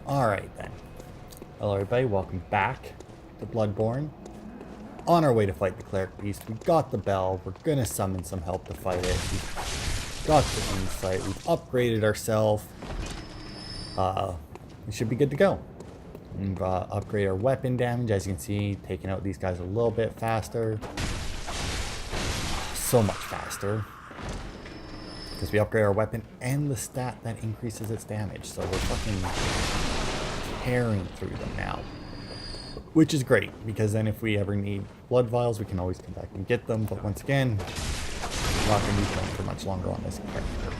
Alright then. Hello everybody, welcome back to Bloodborne. On our way to fight the Cleric Beast, we got the bell, we're gonna summon some help to fight it. We've got the insight, we've upgraded ourselves. We should be good to go. We've upgraded our weapon damage, as you can see, taking out these guys a little bit faster. So much faster. Because we upgrade our weapon and the stat that increases its damage. So we're fucking tearing through them now. Which is great, because then if we ever need blood vials, we can always come back and get them. But once again, we're not going to be playing for much longer on this character.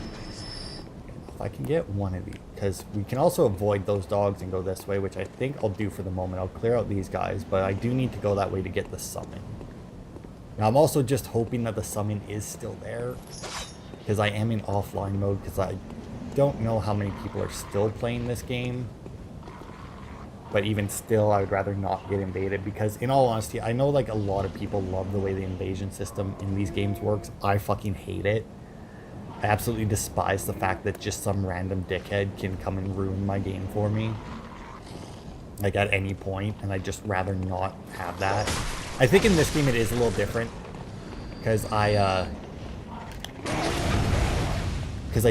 If I can get one of these, because we can also avoid those dogs and go this way, which I think I'll do for the moment. I'll clear out these guys, but I do need to go that way to get the summon. Now I'm also just hoping that the summon is still there, because I am in offline mode, because I don't know how many people are still playing this game. But even still, I would rather not get invaded, because in all honesty, I know like a lot of people love the way the invasion system in these games works. I fucking hate it. I absolutely despise the fact that just some random dickhead can come and ruin my game for me. Like at any point, and I'd just rather not have that. I think in this game it is a little different, because I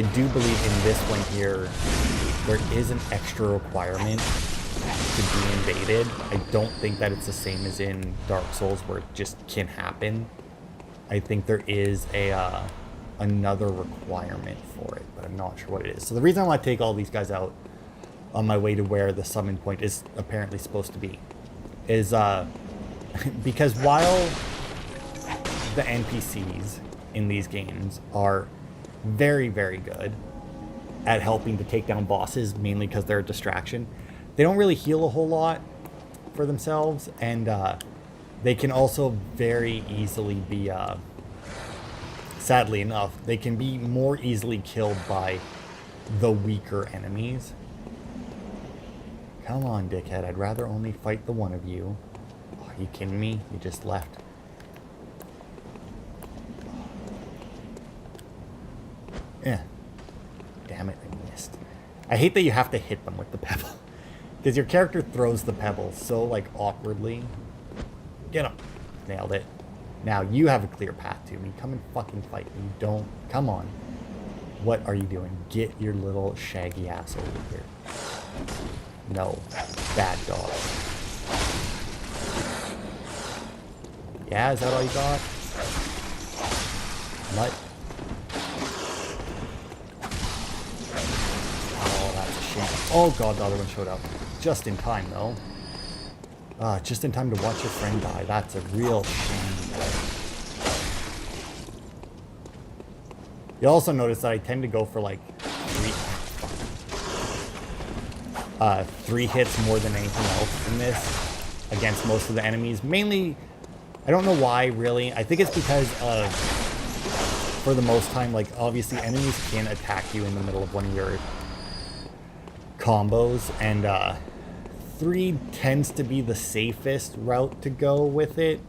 do believe in this one here, there is an extra requirement to be invaded. I don't think that it's the same as in Dark Souls where it just can happen. I think there is a another requirement for it, but I'm not sure what it is. So the reason I want to take all these guys out on my way to where the summon point is apparently supposed to be is because while the NPCs in these games are very, very good at helping to take down bosses, mainly because they're a distraction, they don't really heal a whole lot for themselves, and they can also very easily be, sadly enough, they can be more easily killed by the weaker enemies. Come on, dickhead, I'd rather only fight the one of you. Oh, are you kidding me? You just left. Yeah. Damn it, I missed. I hate that you have to hit them with the pebble. Because your character throws the pebble so, like, awkwardly. Get him. Nailed it. Now, you have a clear path to me. Come and fucking fight me. Don't. Come on. What are you doing? Get your little shaggy ass over here. No. Bad dog. Yeah, is that all you got? What? Oh, that's a shame. Oh god, the other one showed up. Just in time, though. Just in time to watch your friend die. That's a real shame. You'll also notice that I tend to go for like three hits more than anything else in this against most of the enemies. Mainly, I don't know why, really. I think it's because for the most time, like, obviously enemies can attack you in the middle of one of your combos, and 3 tends to be the safest route to go with it,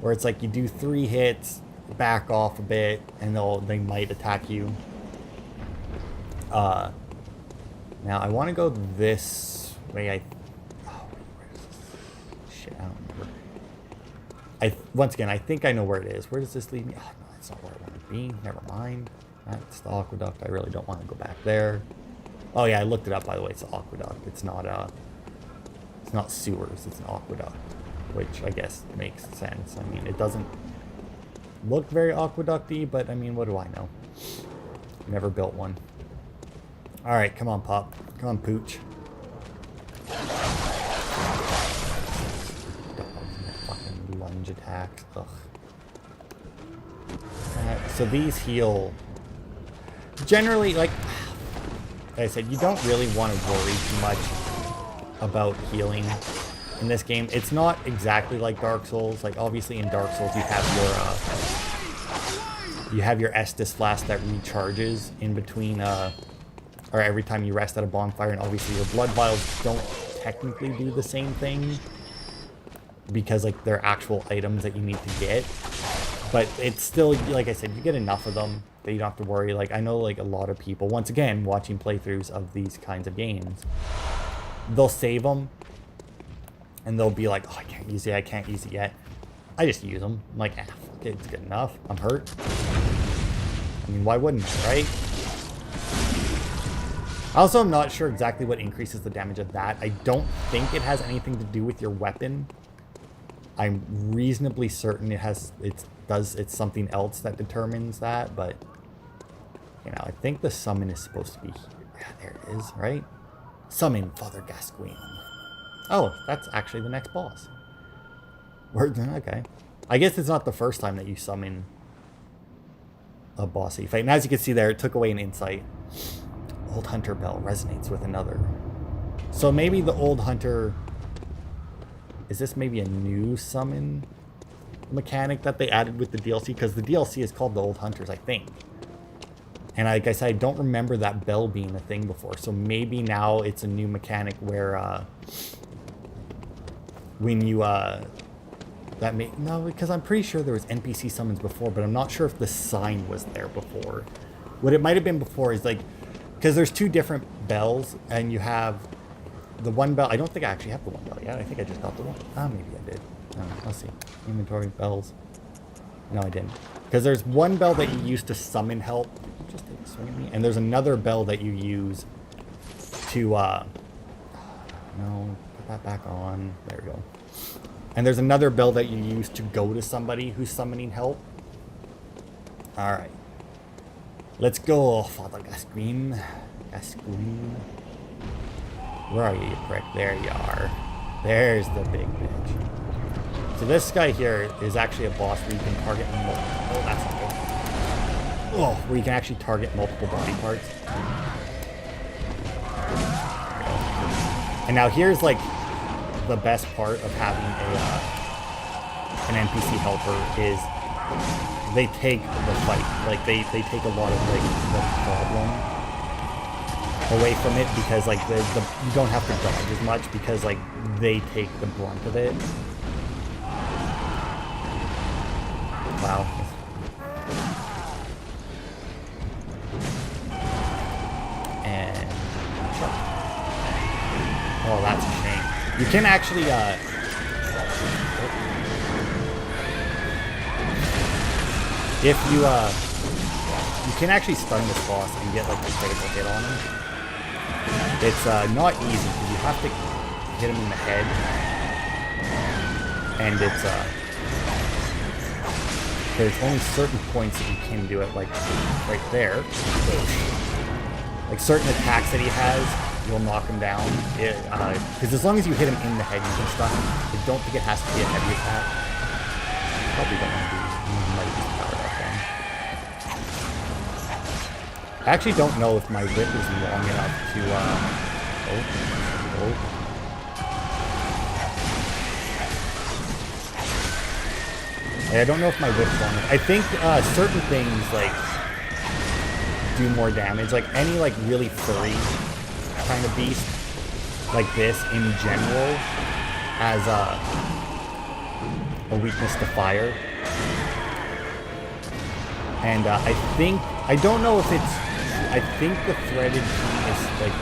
where it's like you do 3 hits, back off a bit, and they might attack you. Now I want to go this way. Where is this? Shit, I don't remember. Once again, I think I know where it is. Where does this lead me? Oh, no, that's not where I want to be. Never mind. That's the aqueduct. I really don't want to go back there. Oh yeah, I looked it up, by the way. It's an aqueduct. It's not sewers. It's an aqueduct, which I guess makes sense. I mean, it doesn't look very aqueduct-y, but I mean, what do I know? Never built one. All right, come on, pup. Come on, pooch. Dogs and their fucking lunge attacks. Ugh. So these heal. Generally, like I said, you don't really want to worry too much about healing in this game. It's not exactly like Dark Souls. Like, obviously in Dark Souls you have your Estus flask that recharges in between or every time you rest at a bonfire, and obviously your blood vials don't technically do the same thing because like they're actual items that you need to get. But it's still, like I said, you get enough of them that you don't have to worry. Like, I know like a lot of people, once again, watching playthroughs of these kinds of games, they'll save them, and they'll be like, oh, I can't use it, I can't use it yet. I just use them. I'm like, ah, fuck it, it's good enough. I'm hurt. I mean, why wouldn't I, right? Also, I'm not sure exactly what increases the damage of that. I don't think it has anything to do with your weapon. I'm reasonably certain it's something else that determines that, but you know, I think the summon is supposed to be here. Yeah, there it is, right? Summon Father Gascoigne. Oh, that's actually the next boss. Okay. I guess it's not the first time that you summon a boss that you fight. And as you can see there, it took away an insight. Old Hunter Bell resonates with another. So maybe the Old Hunter... Is this maybe a new summon mechanic that they added with the DLC? Because the DLC is called the Old Hunters, I think. And like I said, I don't remember that bell being a thing before. So maybe now it's a new mechanic where... when you... No, because I'm pretty sure there was NPC summons before, but I'm not sure if the sign was there before. What it might have been before is like... Because there's two different bells, and you have the one bell. I don't think I actually have the one bell yet. I think I just got the one. Ah, maybe I did. Let's see. Inventory, bells. No, I didn't. Because there's one bell that you use to summon help. Did you just take a swing at me? And there's another bell that you use to... No, put that back on. There we go. And there's another bell that you use to go to somebody who's summoning help. Alright. Let's go, Father Gascoigne. Gascoigne. Where are you, you prick? There you are. There's the big bitch. So this guy here is actually a boss where you can target multiple... Oh, that's not good. Oh, where you can actually target multiple body parts. And now here's like the best part of having an NPC helper is they take the fight. Like they take a lot of like the problem away from it, because like you don't have to dodge as much because like they take the brunt of it. Wow. And oh, that's a shame. You can actually if you can actually stun this boss and get like a critical hit on him. It's not easy because you have to hit him in the head, and it's there's only certain points that you can do it, like right there. Like certain attacks that he has, you'll knock him down. Because as long as you hit him in the head, you can stun him. I don't think it has to be a heavy attack. Probably don't want to be. Might be powered up then. I actually don't know if my whip is long enough to. I don't know if my whip's long enough. I think certain things like do more damage. Like any like really furry kind of beast, like this in general, has a weakness to fire. And I don't know if it's, I think the threaded penis, like,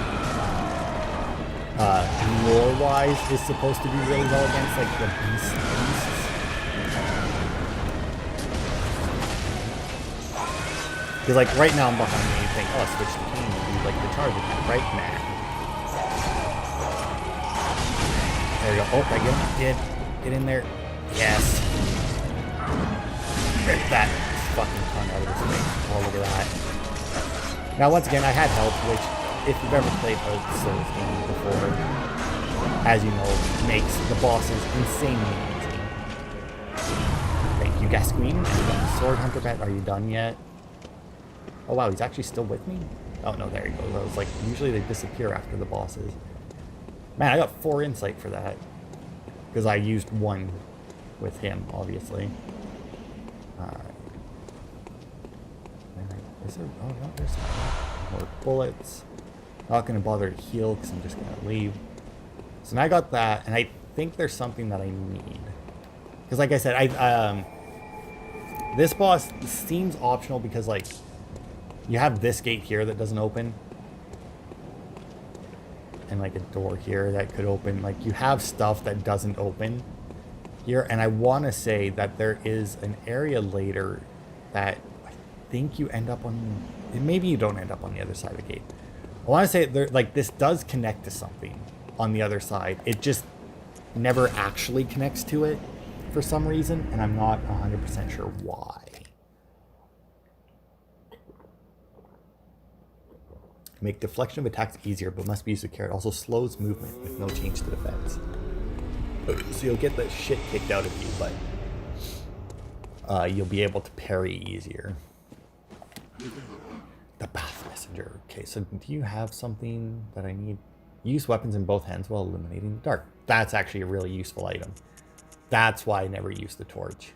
lore-wise, is supposed to be really well against, like, the beasts. Because, like, right now I'm behind me, you think, oh, switch the cane and do, like, the charge attack, right? Nah. There we go. Oh, did I get him? Get in there. Yes. Rip that fucking tongue out of his face. Oh, look at that. Now, once again, I had help, which, if you've ever played a Souls game before, as you know, makes the bosses insanely easy. Thank you, Gascoigne. Sword Hunter Pet, are you done yet? Oh, wow, he's actually still with me? Oh, no, there he goes. I was like, usually they disappear after the bosses. Man, I got 4 insight for that. Because I used 1 with him, obviously. Alright. Is there... Oh, no, there's some more bullets. Not going to bother to heal because I'm just going to leave. So now I got that, and I think there's something that I need. Because like I said, this boss seems optional because, like, you have this gate here that doesn't open. and like a door here that could open. Like you have stuff that doesn't open here, and I want to say that there is an area later that I think you end up on. Maybe you don't end up on the other side of the gate. I want to say there, like this does connect to something on the other side. It just never actually connects to it for some reason, and I'm not 100% sure why. Make deflection of attacks easier, but must be used with care. It also slows movement with no change to defense. So you'll get the shit kicked out of you, but you'll be able to parry easier. The Bath Messenger. Okay, so do you have something that I need? Use weapons in both hands while illuminating the dark. That's actually a really useful item. That's why I never use the torch.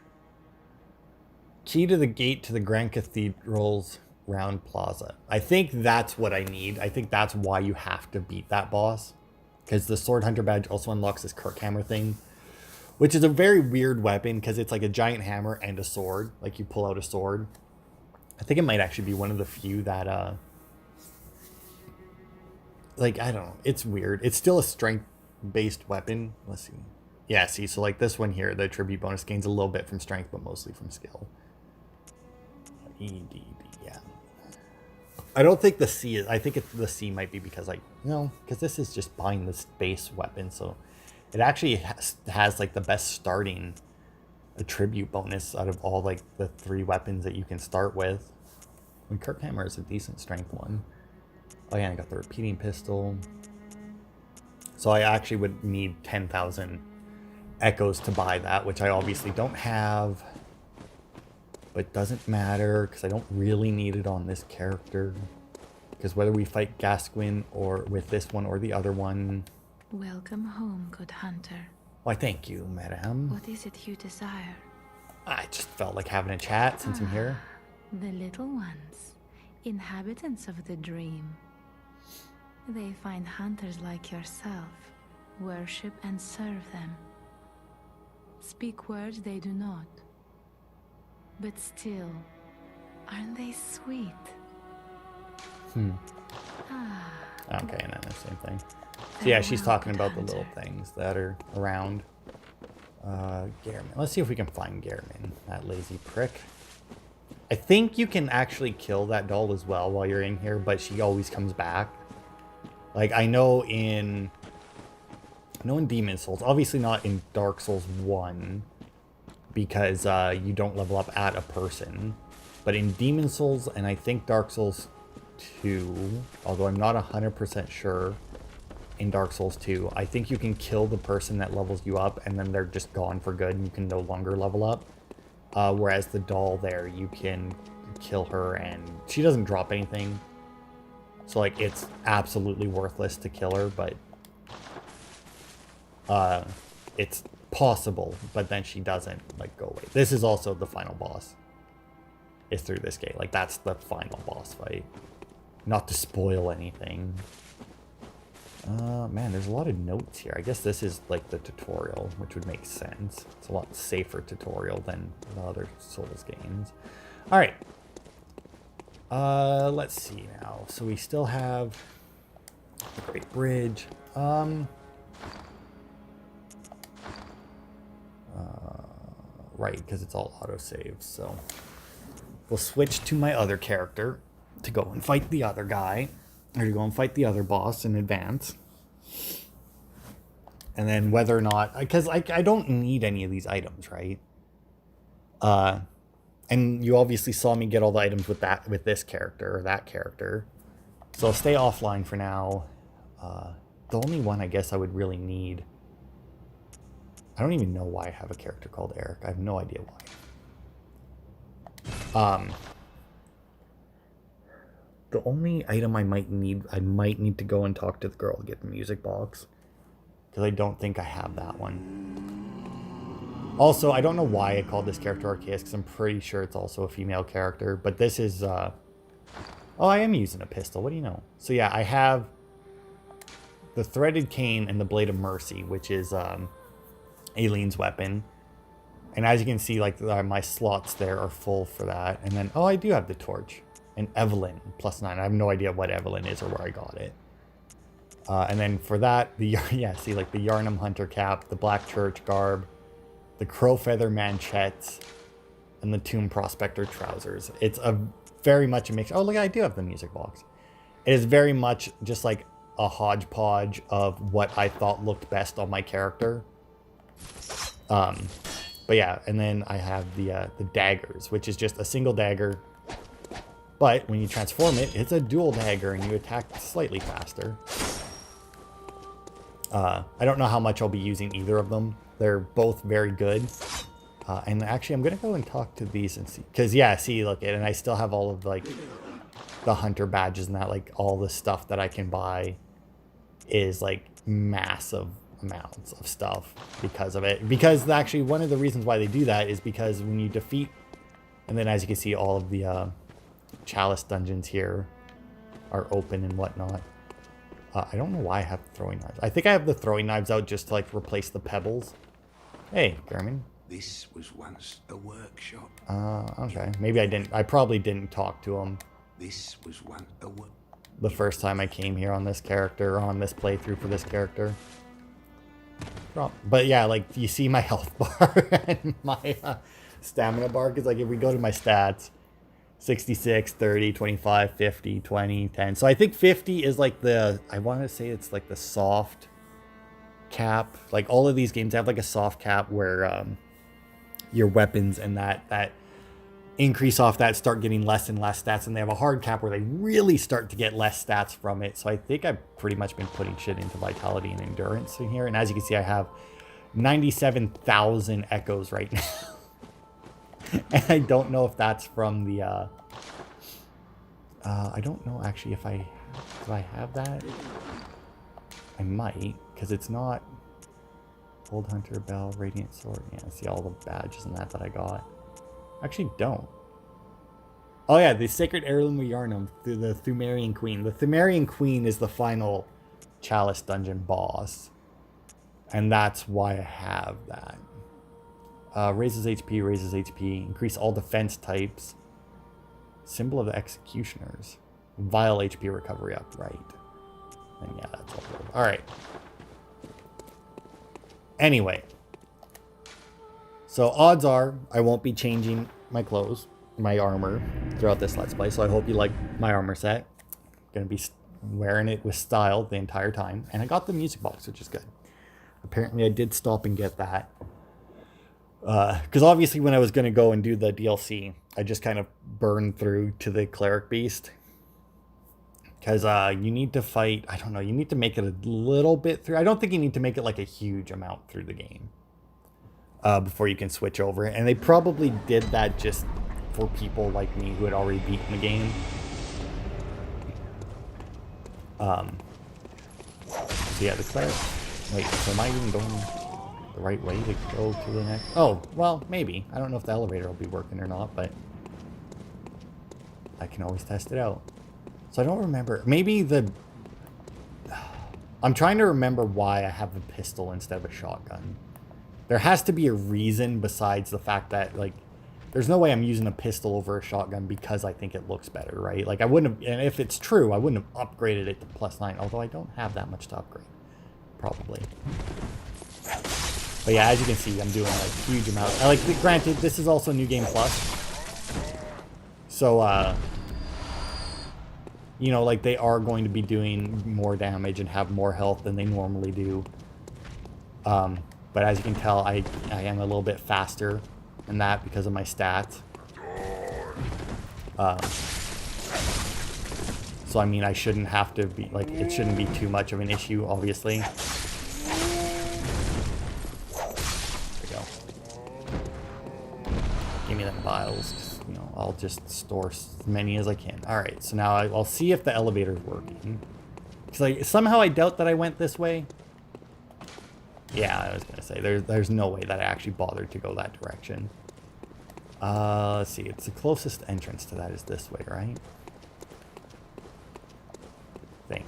Key to the gate to the Grand Cathedral's Round Plaza. I think that's what I need. I think that's why you have to beat that boss. Because the Sword Hunter badge also unlocks this Kirk Hammer thing. Which is a very weird weapon because it's like a giant hammer and a sword. Like you pull out a sword. I think it might actually be one of the few that like, I don't know. It's weird. It's still a strength-based weapon. Let's see. Yeah, see, so like this one here, the tribute bonus gains a little bit from strength, but mostly from skill. EDD, yeah. I don't think the C is... I think the C might be because, like, because this is just buying this base weapon, so it actually has like, the best starting attribute bonus out of all, like, the 3 weapons that you can start with. And Kirk Hammer is a decent strength one. Oh yeah, I got the repeating pistol. So I actually would need 10,000 echoes to buy that, which I obviously don't have. But it doesn't matter, because I don't really need it on this character. Because whether we fight Gascoigne or with this one or the other one... Welcome home, good hunter. Why, thank you, madame. What is it you desire? I just felt like having a chat since I'm here. The little ones, inhabitants of the dream. They find hunters like yourself, worship and serve them. Speak words they do not. But still, aren't they sweet? Okay, and then the same thing. So yeah, she's talking about the little things that are around. Gehrman. Let's see if we can find Gehrman, that lazy prick. I think you can actually kill that doll as well while you're in here, but she always comes back. Like, I know in Demon Souls, obviously not in Dark Souls 1, because you don't level up at a person. But in Demon Souls, and I think Dark Souls 2, although I'm not 100% sure in Dark Souls 2, I think you can kill the person that levels you up, and then they're just gone for good, and you can no longer level up. Whereas the doll there, you can kill her, and she doesn't drop anything. So, like, it's absolutely worthless to kill her, but it's possible, but then she doesn't, like, go away. This is also the final boss. It's through this gate. Like, that's the final boss fight. Not to spoil anything. Man, there's a lot of notes here. I guess this is, like, the tutorial, which would make sense. It's a lot safer tutorial than the other Souls games. Alright. Let's see now. So we still have the Great Bridge. Right, because it's all autosaves, so we'll switch to my other character to go and fight the other guy, or to go and fight the other boss in advance. And then whether or not, because I don't need any of these items, right? And you obviously saw me get all the items with this character or that character. So I'll stay offline for now. The only one I guess I would really need, I don't even know why I have a character called Eric. I have no idea why. The only item I might need to go and talk to the girl to get the music box. Because I don't think I have that one. Also, I don't know why I called this character Arceus, because I'm pretty sure it's also a female character. But this is, oh, I am using a pistol. What do you know? So yeah, I have the Threaded Cane and the Blade of Mercy, which is Aileen's weapon. And as you can see, like, my slots there are full for that. And then, oh, I do have the torch. And Evelyn, +9. I have no idea what Evelyn is or where I got it. And then for that, yeah, see, like the Yarnum Hunter cap, the Black Church garb, the Crow Feather manchettes, and the Tomb Prospector trousers. It's a very much a mix. Oh, look, I do have the music box. It is very much just like a hodgepodge of what I thought looked best on my character. But yeah, and then I have the daggers, which is just a single dagger. But when you transform it, it's a dual dagger and you attack slightly faster. I don't know how much I'll be using either of them. They're both very good. And actually, I'm going to go and talk to these and see. Because, yeah, see, look, and I still have all of, like, the hunter badges and that. Like, all the stuff that I can buy is, like, massive amounts of stuff because of it. Because, actually, one of the reasons why they do that is because when you defeat... And then, as you can see, all of the chalice dungeons here are open and whatnot. I don't know why I have throwing knives. I think I have the throwing knives out just to, like, replace the pebbles. Hey, Garmin. This was once a workshop. Okay. Maybe I didn't. I probably didn't talk to him. This was once a work. The first time I came here on this character, on this playthrough for this character. But yeah, like, you see my health bar and my stamina bar? Because, like, if we go to my stats, 66, 30, 25, 50, 20, 10. So I think 50 is like the, I want to say it's like the soft cap. Like all of these games have like a soft cap where your weapons and that increase off that start getting less and less stats. And they have a hard cap where they really start to get less stats from it. So I think I've pretty much been putting shit into vitality and endurance in here. And as you can see, I have 97,000 echoes right now. And I don't know if that's from the, I don't know actually if I have that. I might, because it's not Old Hunter Bell, Radiant Sword. Yeah, see all the badges and that I got. Actually don't. Oh yeah, the Sacred Heirloom of Yarnum, the Thumerian Queen. The Thumerian Queen is the final Chalice Dungeon boss. And that's why I have that. Raises HP, increase all defense types. Symbol of the Executioners. Vile HP recovery upright. And yeah, that's all good. Alright. Anyway. So odds are I won't be changing my clothes, my armor, throughout this Let's Play. So I hope you like my armor set. I'm going to be wearing it with style the entire time. And I got the music box, which is good. Apparently I did stop and get that. Because obviously when I was going to go and do the DLC, I just kind of burned through to the Cleric Beast. Because you need to fight, I don't know, you need to make it a little bit through. I don't think you need to make it like a huge amount through the game. Before you can switch over. And they probably did that just for people like me who had already beaten the game. So yeah, the Cleric. Wait, so am I even going the right way to go to the next? Oh, well, maybe. I don't know if the elevator will be working or not, but I can always test it out. So I don't remember. Maybe the... I'm trying to remember why I have a pistol instead of a shotgun. There has to be a reason besides the fact that, like, there's no way I'm using a pistol over a shotgun because I think it looks better, right? Like, I wouldn't have... And if it's true, I wouldn't have upgraded it to +9, although I don't have that much to upgrade. Probably. But yeah, as you can see, I'm doing like huge amounts. Like, granted, this is also New Game Plus. So, you know, like they are going to be doing more damage and have more health than they normally do. But as you can tell, I am a little bit faster than that because of my stats. So I mean, I shouldn't have to be, like, it shouldn't be too much of an issue, obviously. There we go. Give me them vials, you know, I'll just store as many as I can. Alright, so now I'll see if the elevator's working. Because somehow I doubt that I went this way. Yeah, I was gonna say, there's no way that I actually bothered to go that direction. Let's see, it's the closest entrance to that is this way, right?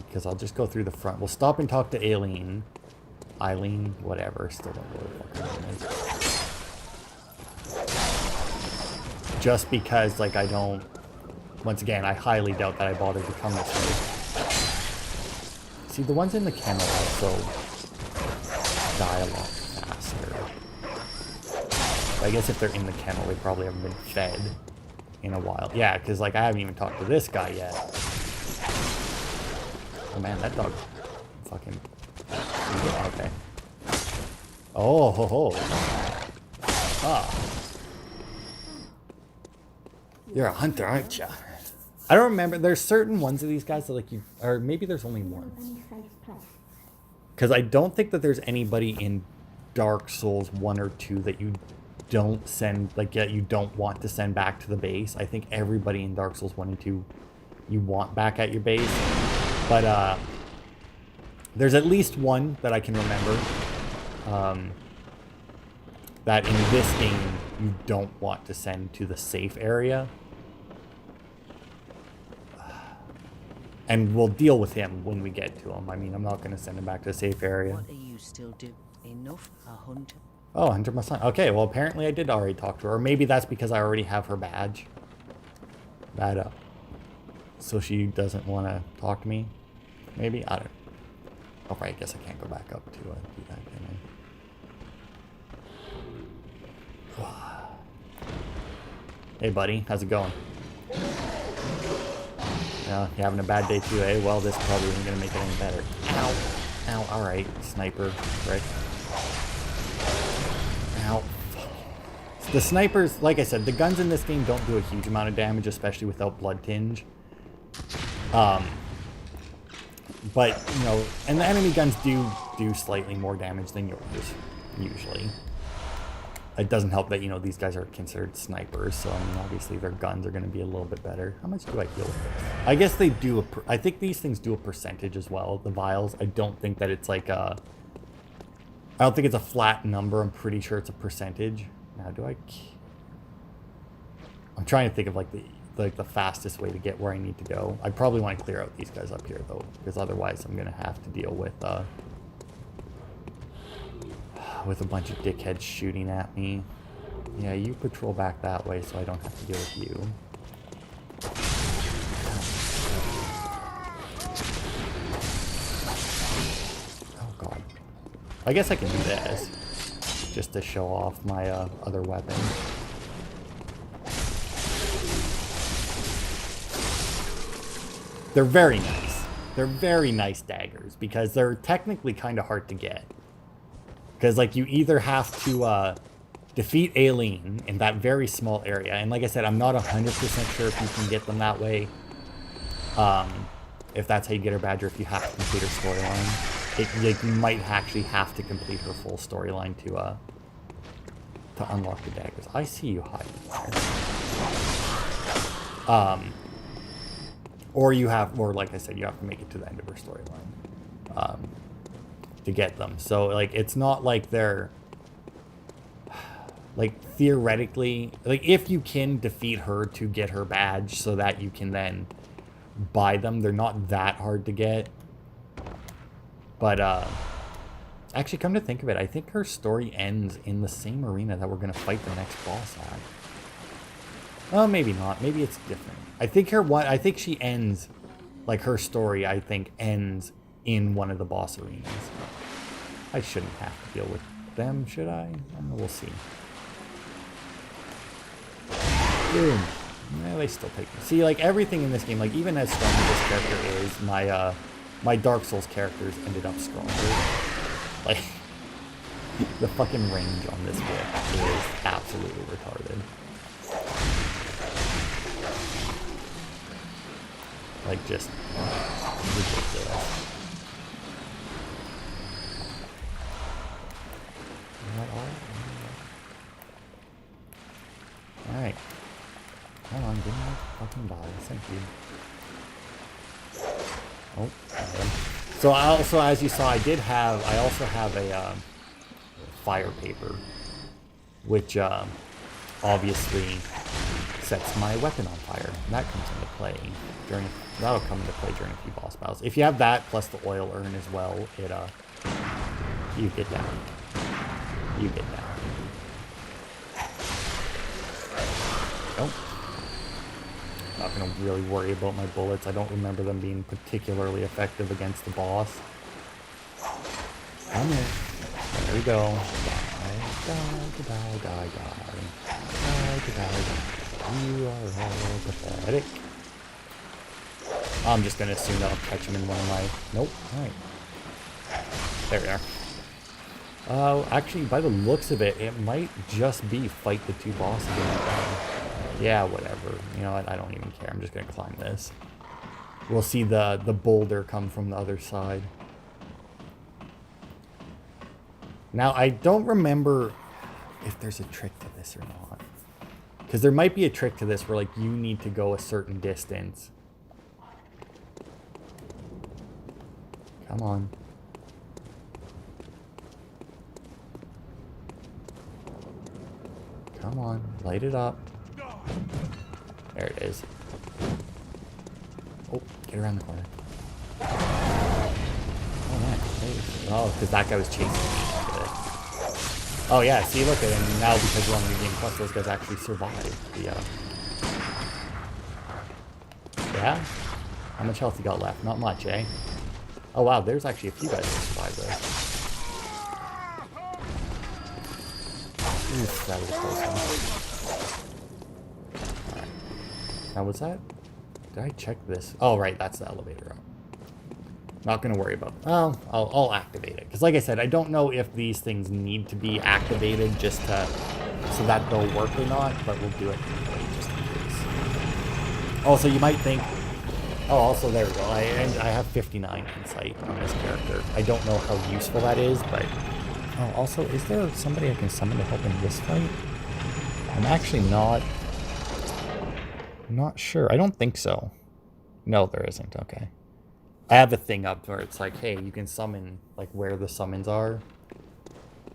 Because I'll just go through the front. We'll stop and talk to Eileen, whatever. Still don't know what her name is. Just because, like, I don't... Once again, I highly doubt that I bothered to come this way. See, the ones in the kennel also die a lot faster. But I guess if they're in the kennel, they probably haven't been fed in a while. Yeah, because, like, I haven't even talked to this guy yet. Oh, man, that dog fucking... Okay. Oh, ho, ho. Ah. You're a hunter, aren't you? I don't remember. There's certain ones of these guys that, like, you... Or maybe there's only one. Because I don't think that there's anybody in Dark Souls 1 or 2 that you don't send... Like, yeah, you don't want to send back to the base. I think everybody in Dark Souls 1 and 2 you want back at your base. But, there's at least one that I can remember. That in this game, you don't want to send to the safe area. And we'll deal with him when we get to him. I mean, I'm not going to send him back to the safe area. What are you still doing? Enough? A hunter? Oh, Hunter my son. Okay, well, apparently I did already talk to her. Or maybe that's because I already have her badge. That, so she doesn't want to talk to me? Maybe? I don't know. Oh, right, I guess I can't go back up to do that, can I? Hey, buddy. How's it going? Yeah, you having a bad day too, eh? Well, this probably isn't going to make it any better. Ow. Ow. All right. Sniper. Right. Ow. The snipers, like I said, the guns in this game don't do a huge amount of damage, especially without blood tinge. But, you know, and the enemy guns do slightly more damage than yours, usually. It doesn't help that, you know, these guys are considered snipers, so, I mean, obviously their guns are going to be a little bit better. How much do I heal with this? I guess they do, I think these things do a percentage as well, the vials. I don't think that it's like a... I don't think it's a flat number. I'm pretty sure it's a percentage. Now, do I... I'm trying to think of, like, the fastest way to get where I need to go. I probably want to clear out these guys up here, though, because otherwise I'm going to have to deal with a bunch of dickheads shooting at me. Yeah, you patrol back that way so I don't have to deal with you. Oh, God. I guess I can do this, just to show off my other weapon. They're very nice. They're very nice daggers because they're technically kind of hard to get. Because, like, you either have to defeat Aileen in that very small area. And like I said, I'm not 100% sure if you can get them that way. If that's how you get her badge or if you have to complete her storyline. Like, you might actually have to complete her full storyline to unlock the daggers. I see you hiding there. Or you have, or like I said, you have to make it to the end of her storyline to get them. So, like, it's not like they're, like, theoretically, like, if you can defeat her to get her badge so that you can then buy them, they're not that hard to get. But, actually, come to think of it, I think her story ends in the same arena that we're going to fight the next boss at. Oh, maybe not. Maybe it's different. I think she ends, like, her story, I think, ends in one of the boss arenas. I shouldn't have to deal with them, should I? We'll see. Boom. Yeah, they still take me. See, like, everything in this game, like, even as strong as this character is, my Dark Souls characters ended up stronger. Like, the fucking range on this whip is absolutely retarded. Like, just ridiculous. Alright. Come on, give me my fucking body. Thank you. Oh, Adam. So I also, as you saw, I also have a fire paper, which obviously sets my weapon on fire. And that comes into play that'll come into play during a few boss battles. If you have that plus the oil urn as well, you get down. You get down. Oh. not gonna really worry about my bullets. I don't remember them being particularly effective against the boss. Come here. There we go. Die. You are all pathetic. I'm just gonna assume that I'll catch him in one of my... Nope. Alright. There we are. Actually, by the looks of it, it might just be fight the two bosses in that round. Yeah, whatever. You know what? I don't even care. I'm just gonna climb this. We'll see the boulder come from the other side. Now, I don't remember if there's a trick to this or not. Because there might be a trick to this where, like, you need to go a certain distance. Come on. Come on. Light it up. There it is. Oh, get around the corner. Oh, man. Oh, because that guy was chasing me. Oh, yeah. See, look at him. Now, because we're on the game plus, those guys actually survived. Yeah? How much health you got left? Not much, eh? Oh, wow. There's actually a few guys that survived there. Oof, that was a close one. Alright. Now, was that... Did I check this? Oh, right. That's the elevator up. Not going to worry about it. Well, I'll activate it. Because like I said, I don't know if these things need to be activated just to... so that they'll work or not, but we'll do it anyway, just in case. Also, you might think... Oh, also, there we go. I have 59 insight on this character. I don't know how useful that is, but... Oh, also, is there somebody I can summon to help in this fight? I'm actually not sure. I don't think so. No, there isn't. Okay. I have a thing up where it's like, hey, you can summon, like, where the summons are.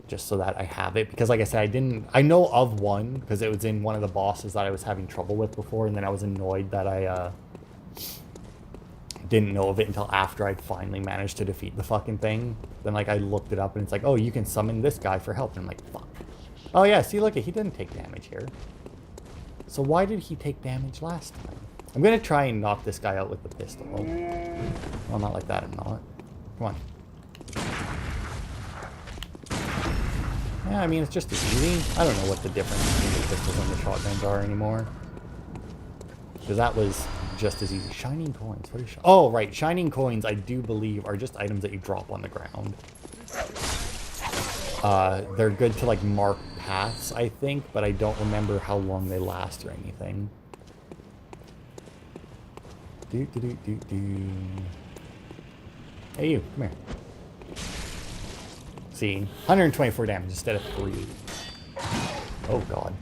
Just so that I have it. Because, like I said, I know of one, because it was in one of the bosses that I was having trouble with before, and then I was annoyed that I, didn't know of it until after I'd finally managed to defeat the fucking thing. Then, like, I looked it up, and it's like, oh, you can summon this guy for help. And I'm like, fuck. Oh, yeah, see, look, he didn't take damage here. So why did he take damage last time? I'm going to try and knock this guy out with the pistol. Oh. Well, not like that, I'm not. Come on. Yeah, I mean, it's just as easy. I don't know what the difference between the pistols and the shotguns are anymore. Because that was just as easy. Shining coins. What are oh, right. Shining coins, I do believe, are just items that you drop on the ground. They're good to, like, mark paths, I think, but I don't remember how long they last or anything. Hey, you. Come here. See? 124 damage instead of 3. Oh, God.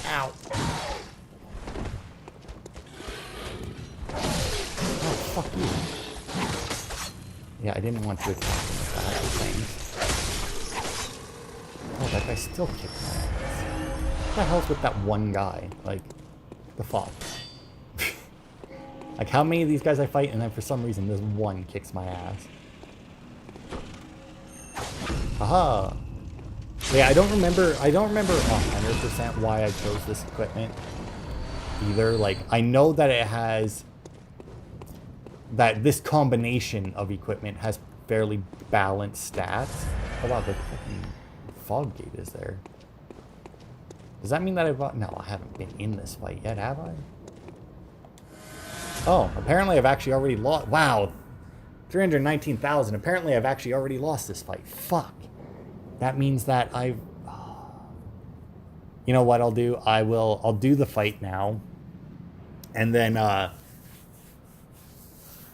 Ow. Oh, fuck you. Yeah, I didn't want to attack him with that, I think. Oh, that guy still kicked my ass. What the hell's with that one guy? Like, the fuck? Like, how many of these guys I fight, and then for some reason, this one kicks my ass. Aha! Yeah, I don't remember 100% why I chose this equipment either. Like, I know that it has... that this combination of equipment has fairly balanced stats. Oh wow, the fucking fog gate is there. Does that mean that no, I haven't been in this fight yet, have I? Oh, apparently I've actually already lost. Wow, 319,000. Apparently I've actually already lost this fight. Fuck. That means that I've... You know what I'll do? I'll do the fight now. And then,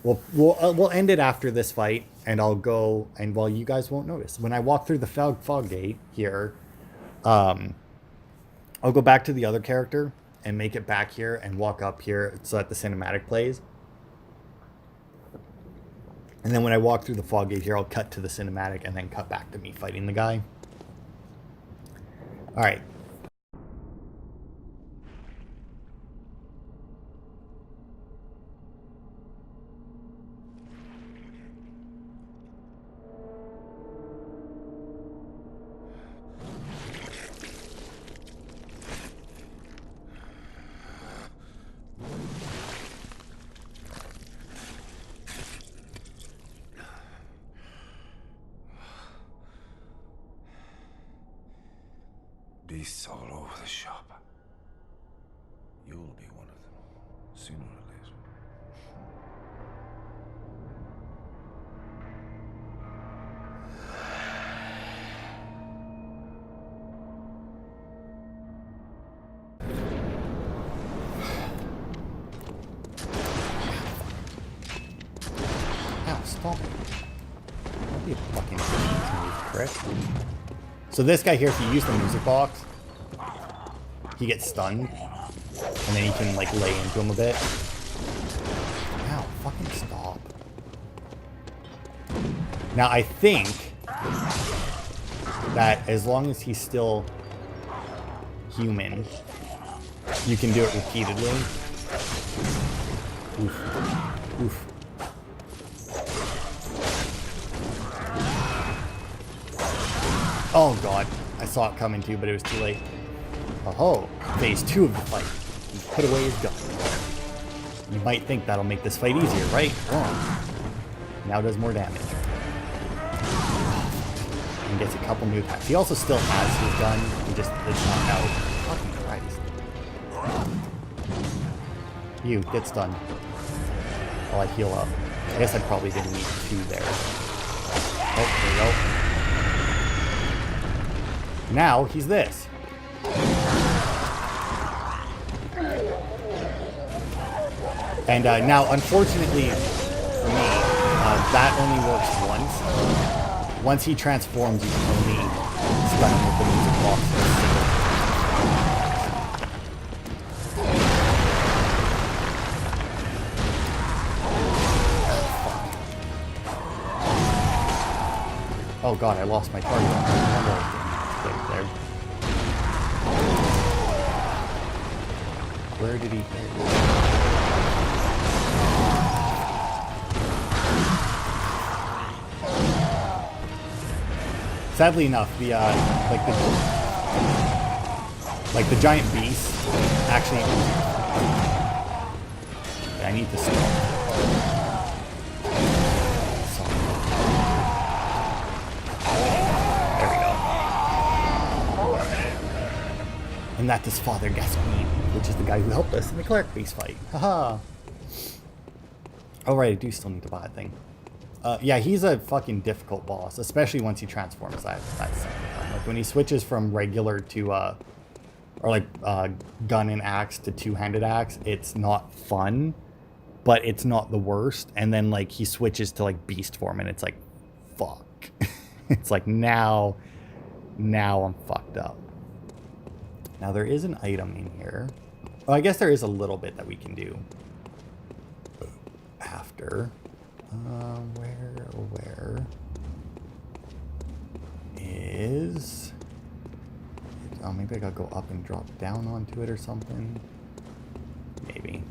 We'll end it after this fight, and I'll go, and well, you guys won't notice. When I walk through the fog gate here, I'll go back to the other character and make it back here and walk up here so that the cinematic plays. And then when I walk through the fog gate here, I'll cut to the cinematic and then cut back to me fighting the guy. All right. beasts all over the shop. You'll be one of them, sooner or later. Ow, stop it. Don't be a fucking smooth prick. So this guy here, if you use the music box, he gets stunned. And then you can, like, lay into him a bit. Ow, fucking stop. Now, I think that as long as he's still human, you can do it repeatedly. Oof. Oof. Oh god, I saw it coming too, but it was too late. Oh, phase 2 of the fight. He put away his gun. You might think that'll make this fight easier, right? Wrong. Now does more damage. And gets a couple new attacks. He also still has his gun, he just it's not out. Fucking Christ. You, get stunned. While I heal up. I guess I probably didn't need 2 there. Oh, there we go. Now, he's this. And now, unfortunately for me, that only works once. Once he transforms, you can only stun him with the music box. Oh god, I lost my target. There. Where did he hit? Sadly enough, the the giant beast actually. Yeah, I need to stop. There we go. And that is Father Gascoigne, which is the guy who helped us in the cleric beast fight. Haha. Oh right, I do still need to buy a thing. Yeah, he's a fucking difficult boss, especially once he transforms that second time. Like when he switches from regular to gun and axe to two-handed axe, it's not fun, but it's not the worst. And then like he switches to like beast form, and it's like, fuck. It's like now I'm fucked up. Now there is an item in here. Oh, I guess there is a little bit that we can do after. Where is... Oh, maybe I gotta go up and drop down onto it or something. Maybe.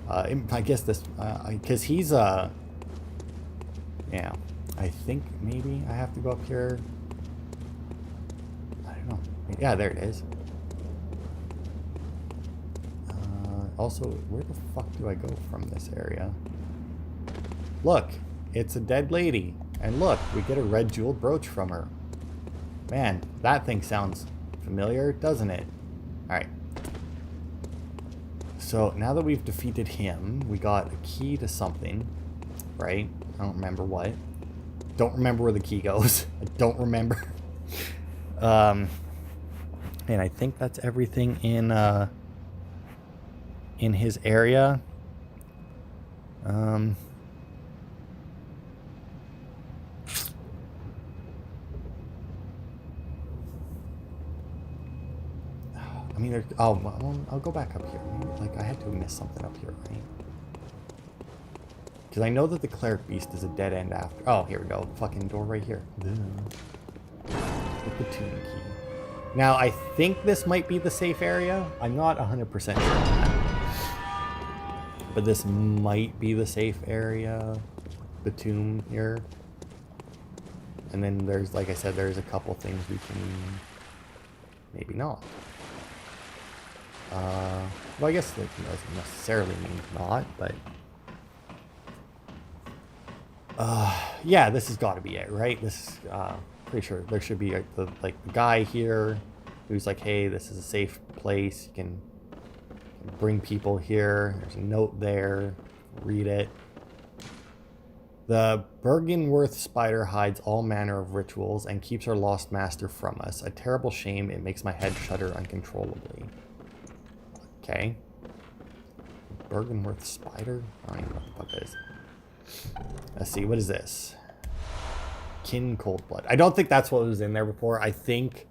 I guess this... because he's, yeah. I think maybe I have to go up here. I don't know. Yeah, there it is. Also, where the fuck do I go from this area? Look, it's a dead lady. And look, we get a red jeweled brooch from her. Man, that thing sounds familiar, doesn't it? Alright. So, now that we've defeated him, we got a key to something. Right? I don't remember what. Don't remember where the key goes. I don't remember. And I think that's everything in his area. I mean, there's... Oh, well, I'll go back up here. Like, I had to have missed something up here, right? Because I know that the Cleric Beast is a dead end after... Oh, here we go. Fucking door right here. With the tune key. Now, I think this might be the safe area. I'm not 100% sure on that. But this might be the safe area. The tomb here. And then there's, like I said, there's a couple things we can... Maybe not. Well, I guess that doesn't necessarily mean not, but... yeah, this has got to be it, right? This is, pretty sure there should be the guy here, who's like, hey, this is a safe place. You can bring people here. There's a note there. Read it. The Bergenworth spider hides all manner of rituals and keeps her lost master from us. A terrible shame. It makes my head shudder uncontrollably. Okay. Bergenworth spider? I don't even know what the fuck that is. Let's see. What is this? Kin Cold Blood. I don't think that's what was in there before. I think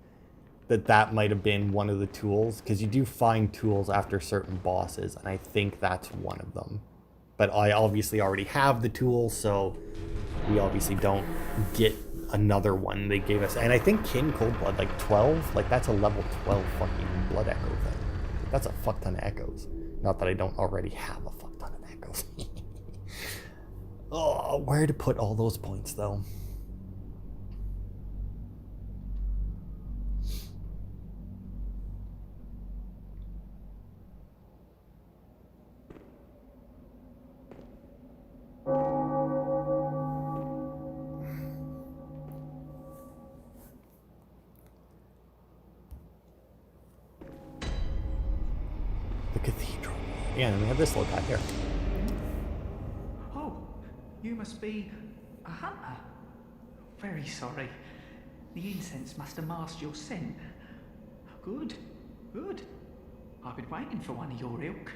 that might have been one of the tools, because you do find tools after certain bosses, and I think that's one of them. But I obviously already have the tools, so we obviously don't get another one they gave us. And I think Kin Cold Blood, like 12, like that's a level 12 fucking blood echo thing. That's a fuck ton of echoes. Not that I don't already have a fuck ton of echoes. Oh, where to put all those points though? Cathedral. Yeah, and we have this little guy here. Oh, you must be a hunter. Very sorry. The incense must have masked your scent. Good, good. I've been waiting for one of your ilk.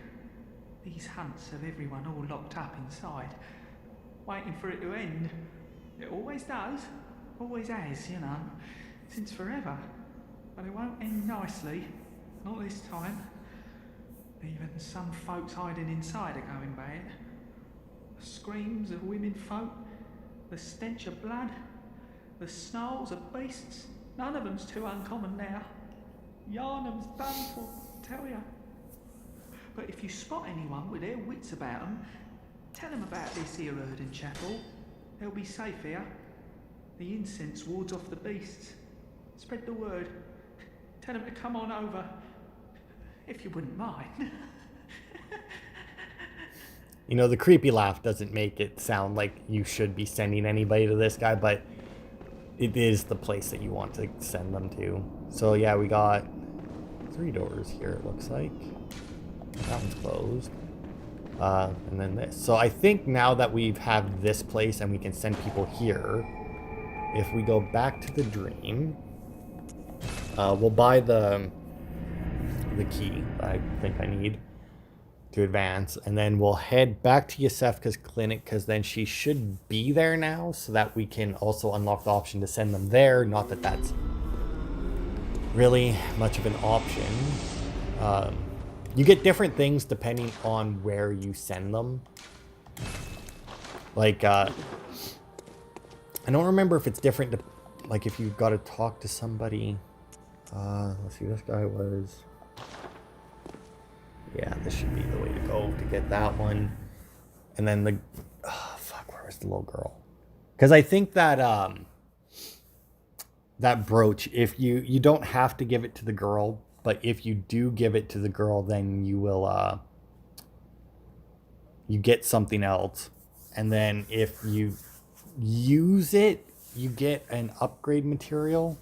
These hunts have everyone all locked up inside, waiting for it to end. It always does, always has, you know, since forever. But it won't end nicely, not this time. Even some folks hiding inside are going bad. The screams of women folk, the stench of blood, the snarls of beasts. None of them's too uncommon now. Yarnum's done for, tell ya. But if you spot anyone with their wits about them, tell them about this here Erden chapel. They'll be safe here. The incense wards off the beasts. Spread the word. Tell them to come on over. If you wouldn't mind. You know, the creepy laugh doesn't make it sound like you should be sending anybody to this guy, but it is the place that you want to send them to. So yeah, we got 3 doors here, it looks like. That one's closed. And then this. So I think now that we've had this place and we can send people here, if we go back to the dream, we'll buy the key that I think I need to advance, and then we'll head back to Yosefka's clinic, because then she should be there now, so that we can also unlock the option to send them there. Not that that's really much of an option. You get different things depending on where you send them. Like, I don't remember if it's different to, like, if you've got to talk to somebody. Let's see, this guy was... Yeah, this should be the way to go to get that one. And then the... Oh, fuck, where was the little girl? Because I think that, that brooch, if you don't have to give it to the girl, but if you do give it to the girl, then you will, you get something else. And then if you use it, you get an upgrade material.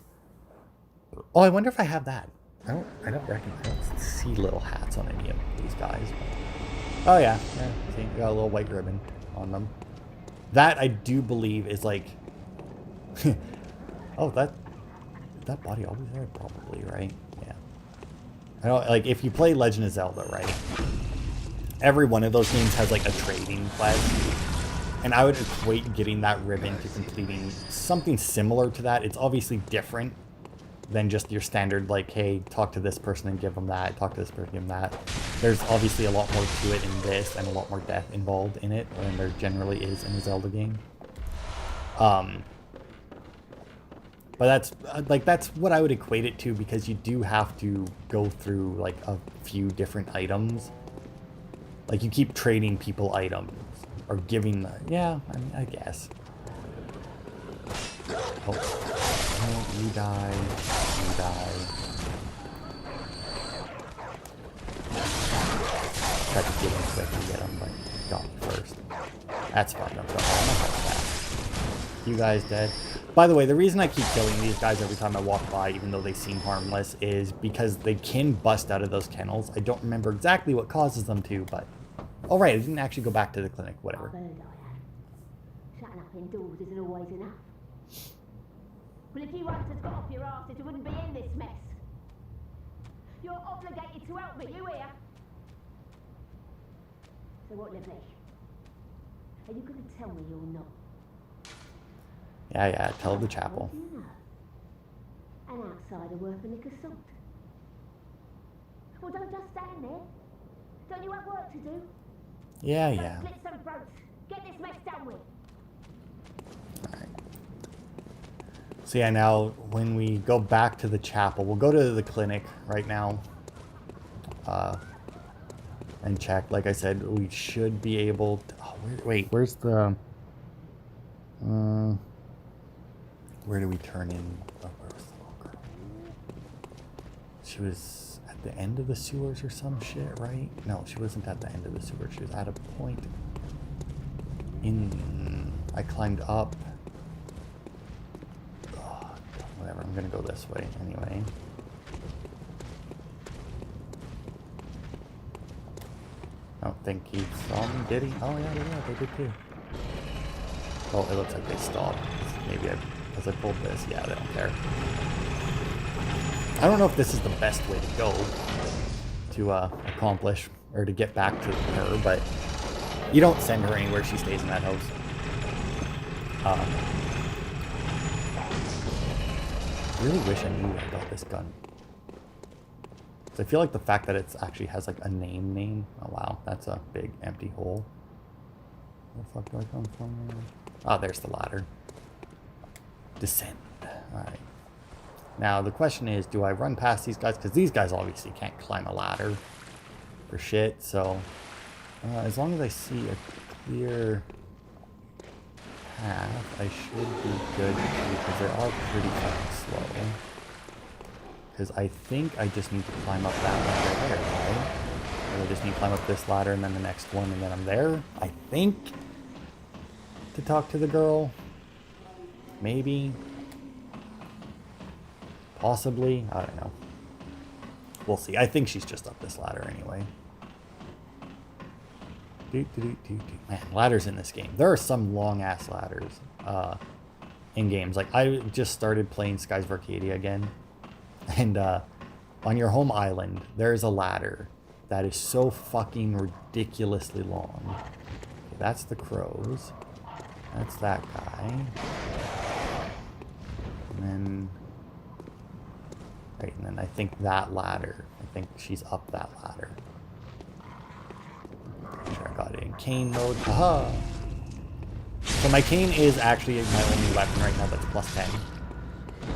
Oh, I wonder if I have that. I don't see little hats on any of these guys. Oh yeah, see, got a little white ribbon on them. That I do believe is like, oh, that body always there, probably, right? Yeah. I don't, like, if you play Legend of Zelda, right? Every one of those games has like a trading quest, and I would equate getting that ribbon to completing something similar to that. It's obviously different than just your standard, like, hey, talk to this person and give them that, talk to this person and give them that. There's obviously a lot more to it in this, and a lot more death involved in it than there generally is in a Zelda game. But that's what I would equate it to, because you do have to go through like a few different items. Like, you keep trading people items or giving the, yeah, I mean, I guess. Oh, you die. You die. Tried to get him quick and get him, but got him first. That's fine. I'm gonna help that. You guys dead. By the way, the reason I keep killing these guys every time I walk by, even though they seem harmless, is because they can bust out of those kennels. I don't remember exactly what causes them to, but... Oh, right, I didn't actually go back to the clinic, whatever. Shutting up indoors isn't always enough. Well, if you once had got off your arse, you wouldn't be in this mess. You're obligated to help me, you hear? So what, Lively? Are you going to tell me you're not? Yeah, tell the chapel. What do you know? An outsider worth a lick of salt. Well, don't just stand there. Don't you have work to do? Yeah. Split some throats. Get this mess done with. Alright. So yeah, now when we go back to the chapel, we'll go to the clinic right now. And check. Like I said, we should be able to... Oh, wait, where's the... where do we turn in? Oh, where was the little girl? She was at the end of the sewers or some shit, right? No, she wasn't at the end of the sewers. She was at a point in... I climbed up. Oh, whatever, I'm gonna go this way anyway. I don't think he saw me, did he? Oh yeah, they did too. Oh, it looks like they stopped. Maybe as I pulled this, yeah, they don't care. I don't know if this is the best way to go to accomplish or to get back to her, but you don't send her anywhere. She stays in that house. I really wish I knew I got this gun. So I feel like the fact that it actually has like a name. Oh wow, that's a big empty hole. Where the fuck do I come from? Oh, there's the ladder. Descend. Alright. Now the question is, do I run past these guys? Because these guys obviously can't climb a ladder for shit. So as long as I see a clear path, I should be good because they are pretty fucking slow. Because I think I just need to climb up that ladder there, right? Or I just need to climb up this ladder and then the next one and then I'm there, I think, to talk to the girl. Maybe. Possibly. I don't know. We'll see. I think she's just up this ladder anyway. Man, ladders in this game. There are some long-ass ladders in games. Like, I just started playing Skies of Arcadia again. And on your home island, there's a ladder that is so fucking ridiculously long. Okay, that's the crows. That's that guy. And then... Right, and then I think that ladder. I think she's up that ladder. Make sure I got it in cane mode. Aha! So my cane is actually my only weapon right now that's plus 10.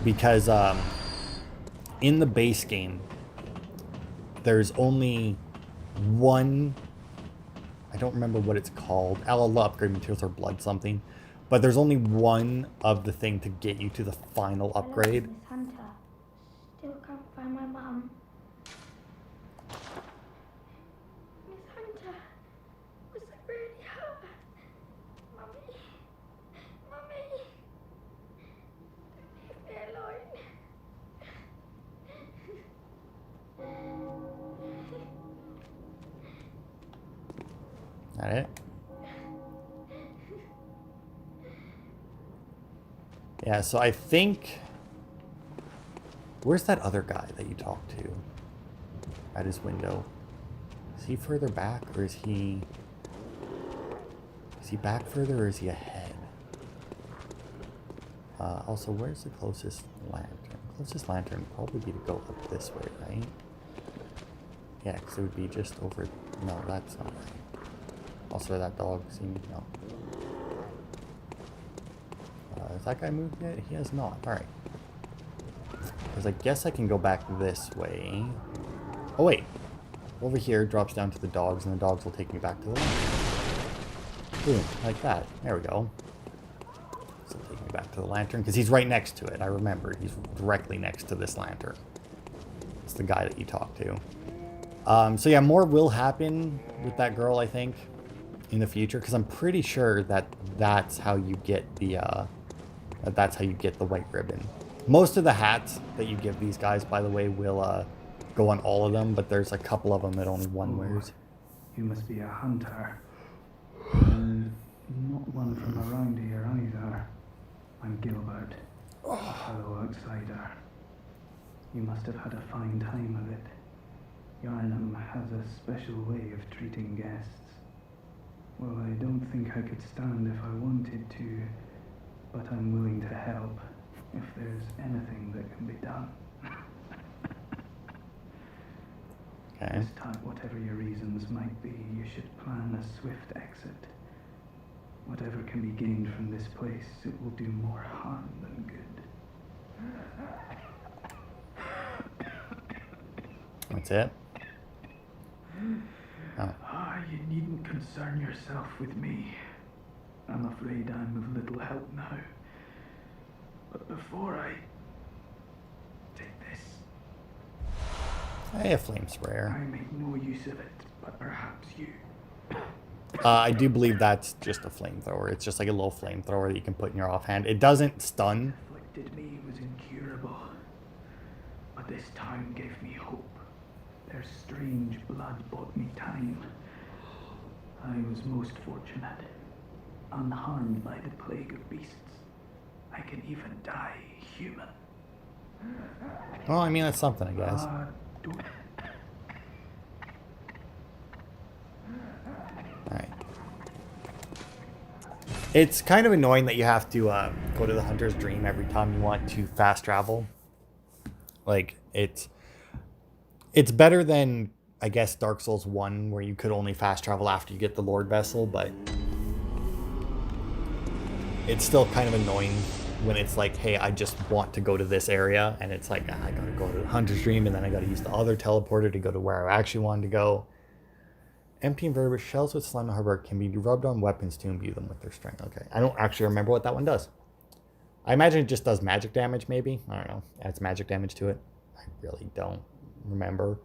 Because, in the base game, there's only one, I don't remember what it's called, LL upgrade materials or blood something, but there's only one of the thing to get you to the final upgrade. Miss Hunter. Still can't find my mum. Miss Hunter, was it really her? Mummy, Mummy, don't leave me alone. That it? Yeah, so I think... Where's that other guy that you talked to? At his window. Is he further back, or is he... Is he back further, or is he ahead? Also, where's the closest lantern? Closest lantern would probably be to go up this way, right? Yeah, because it would be just over... No, that's not right. Also, that dog seems... No. Has that guy moved yet? He has not. Alright. Because I guess I can go back this way. Oh, wait. Over here, drops down to the dogs, and the dogs will take me back to the lantern. Boom. Like that. There we go. This will take me back to the lantern, because he's right next to it. I remember. He's directly next to this lantern. It's the guy that you talked to. So yeah, more will happen with that girl, I think, in the future, because I'm pretty sure that that's how you get the That's how you get the white ribbon. Most of the hats that you give these guys, by the way, will go on all of them, but there's a couple of them that only one wears. You must be a hunter. And not one from around here either. I'm Gilbert, a fellow outsider. You must have had a fine time of it. Yarnum has a special way of treating guests. Well, I don't think I could stand if I wanted to, but I'm willing to help if there's anything that can be done. Okay. This time, whatever your reasons might be, you should plan a swift exit. Whatever can be gained from this place, it will do more harm than good. That's it? Oh. You needn't concern yourself with me. I'm afraid I'm of little help now. But before I take this, Hey, a flame sprayer. I make no use of it, but perhaps you. I do believe that's just a flamethrower. It's just like a little flamethrower that you can put in your offhand. It doesn't stun. Afflicted me was incurable, but this town gave me hope. Their strange blood bought me time. I was most fortunate, unharmed by the plague of beasts. I can even die human. Well, I mean, that's something, I guess. Don't. Alright. It's kind of annoying that you have to go to the Hunter's Dream every time you want to fast travel. Like, it's better than, I guess, Dark Souls 1, where you could only fast travel after you get the Lord Vessel, but it's still kind of annoying when it's like, hey, I just want to go to this area, and it's like, I gotta go to the Hunter's Dream, and then I gotta use the other teleporter to go to where I actually wanted to go. Empty invertebrate shells with slime harbor can be rubbed on weapons to imbue them with their strength. Okay, I don't actually remember what that one does. I imagine it just does magic damage, maybe. I don't know. Adds magic damage to it. I really don't remember.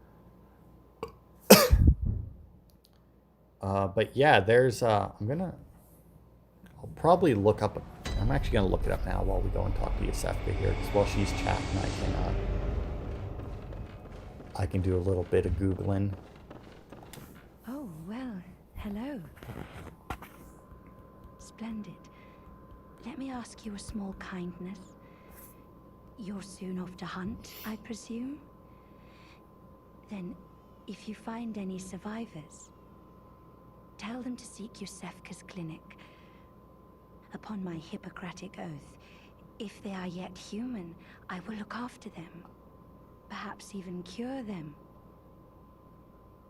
But yeah, there's I'll probably look up. I'm actually gonna look it up now while we go and talk to Yosefka here, because while she's chatting, I can do a little bit of googling. Oh, well, hello. Splendid. Let me ask you a small kindness. You're soon off to hunt, I presume? Then, if you find any survivors, tell them to seek Yosefka's clinic. Upon my Hippocratic oath, if they are yet human, I will look after them. Perhaps even cure them.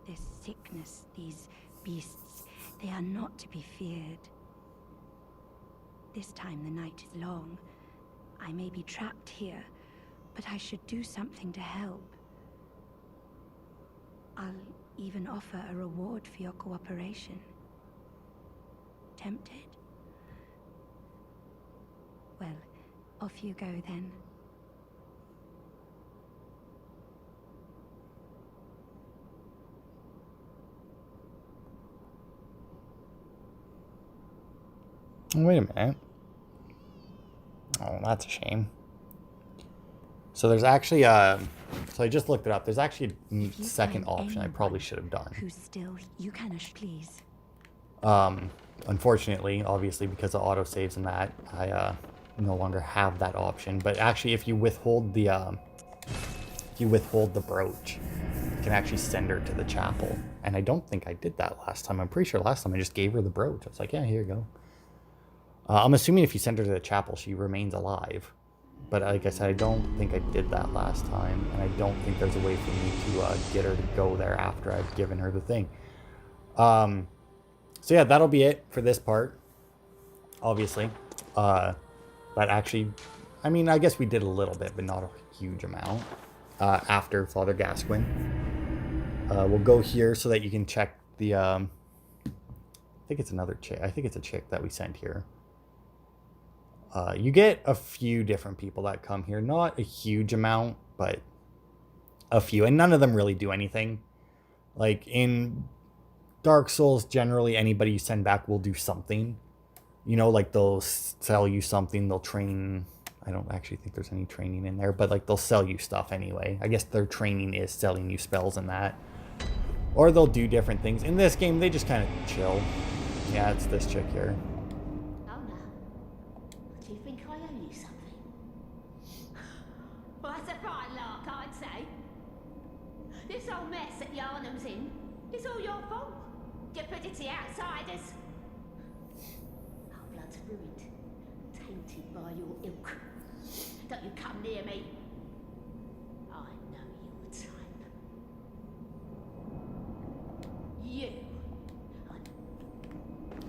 This sickness, these beasts, they are not to be feared. This time the night is long. I may be trapped here, but I should do something to help. I'll even offer a reward for your cooperation. Tempted? Well, off you go then. Wait a minute. Oh, that's a shame. So there's actually so I just looked it up. There's actually a second option I probably should have done. Who's still, you can, please. Unfortunately, obviously, because of autosaves and that, I no longer have that option. But actually, if you withhold the brooch, you can actually send her to the chapel. And I don't think I did that last time. I'm pretty sure last time I just gave her the brooch. I was like, yeah, here you go. I'm assuming if you send her to the chapel, she remains alive. But like I said, I don't think I did that last time. And I don't think there's a way for me to get her to go there after I've given her the thing. So yeah, that'll be it for this part. Obviously. But actually, I mean, I guess we did a little bit, but not a huge amount. After Father Gascoigne. We'll go here so that you can check the... I think it's another chick. I think it's a chick that we sent here. You get a few different people that come here. Not a huge amount, but a few. And none of them really do anything. Like, in Dark Souls, generally, anybody you send back will do something. You know, like they'll sell you something, they'll train. I don't actually think there's any training in there, but like they'll sell you stuff anyway. I guess their training is selling you spells and that. Or they'll do different things. In this game, they just kind of chill. Yeah, it's this chick here. Oh no. Do you think I owe you something? Well, that's a fine lark, I'd say. This whole mess that Yarnum's in is all your fault. You put it to outsiders. Our blood's ruined, tainted by your ilk. Don't you come near me. I know your type. You.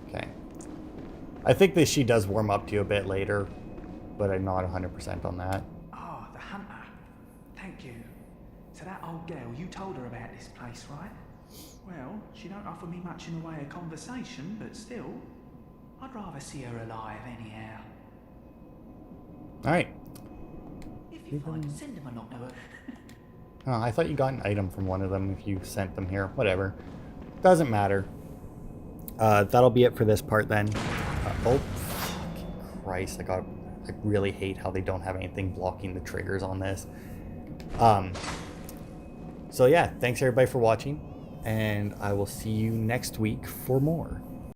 Okay. I think that she does warm up to you a bit later, but I'm not 100% on that. Ah, the hunter. Thank you. So that old girl, you told her about this place, right? Well, she don't offer me much in the way of conversation, but still, I'd rather see her alive anyhow. Alright. If you find, send them a knock to her. Oh, I thought you got an item from one of them if you sent them here. Whatever. Doesn't matter. That'll be it for this part then. Oh, fucking Christ. I really hate how they don't have anything blocking the triggers on this. So yeah, thanks everybody for watching, and I will see you next week for more.